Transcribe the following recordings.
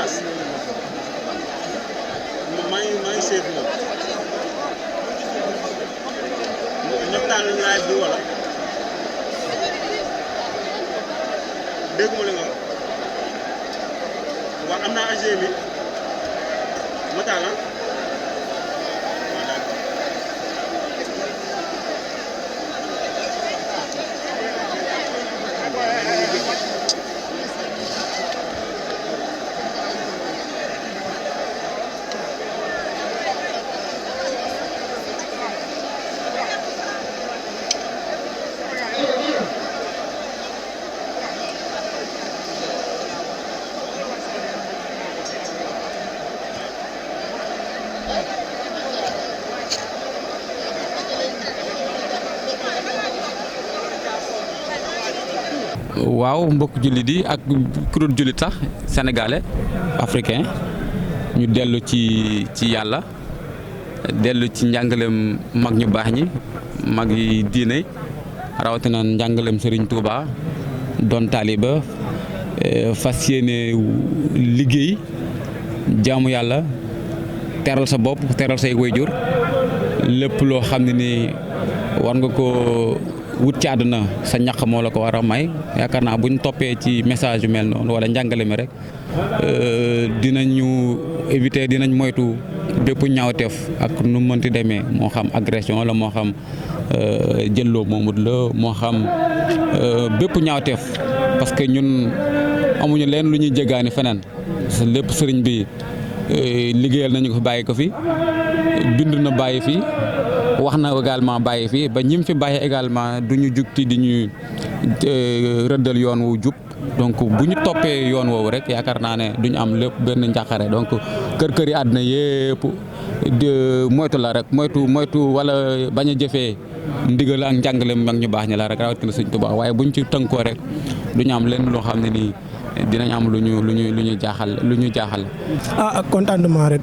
Oustaz maa ngi seet moom ñoxtaan live bi wala dégg ma li nga wax waaw am naa AG bi Matar ah waaw mbokk jullit yi ak kuréel jullit sax sénégalais africain ñu dellu ci yàlla dellu ci njàngaleem mag ñu baax ñi mag yi diine rawatina njàngaleem Serigne Touba doon taaliba fas yéene liggéey jaamu yàlla teral sa bopp teral say waajur lépp loo xam ne ni war nga ko wut ci àdduna sa ñaq moo la ko war a may yaakaar naa buñ toppee ci message yu mel noonu wala njàngale mi rek dinañu éviter dinañ moytu bépp ñaawteef ak nu mënti demee moo xam agression la moo xam jëlloo moomut la moo xam bépp ñaawteef parce que ñun amuñu leen lu ñuy jéggaani feneen lépp sëriñ bi liggéeyal nañu ko fi bàyyi ko fi bind na bàyyi fi wax na également bàyyi fi ba ñim fi bàyyi également du ñu jugti di ñu rëddal yoon wu jub donc bu ñu toppee yoon woowu rek yaakaar naa ne duñu am lépp benn njàqare donc kër yi àddina yëpp moytu la rek moytu wala bañ a jëfee ndigal ak njàngale mag ñu baax ñi la rek rawatina Sëñ Tuubaa waaye buñ ci tënkoo rek duñu am lenn loo xam ne nii dinañ am lu ñu jaaxal. ak contentement rek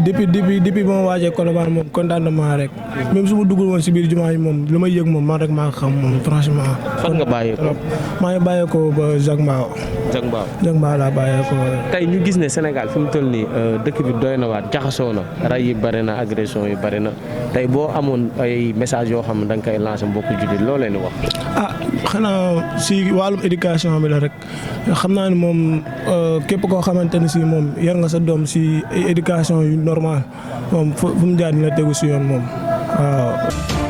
depuis ba ma waajee Colobane moom contentement rek même su ma duggul woon si biir jumaa yi moom lu may yëg moom man rek maa xam moom franchement. fan nga bàyyeekoo. maa ngi bàyyeekoo ba Zac Mbao. Zac Mbao laa bàyyeekoo. tey ñu gis ne Sénégal fi mu toll nii dëkk bi doy na waat jaxasoo na ray yi bëri na agression yi bëri na tey boo amoon ay message yoo xam ne da nga koy lancer mbokku jullit loo leen di wax. xanaa si wàllum éducation bi la rek xam naa ne moom képp koo xamante ne si moom yar nga sa doom si éducation yu normal moom fu mu jaar dina tegu si yoon moom waaw.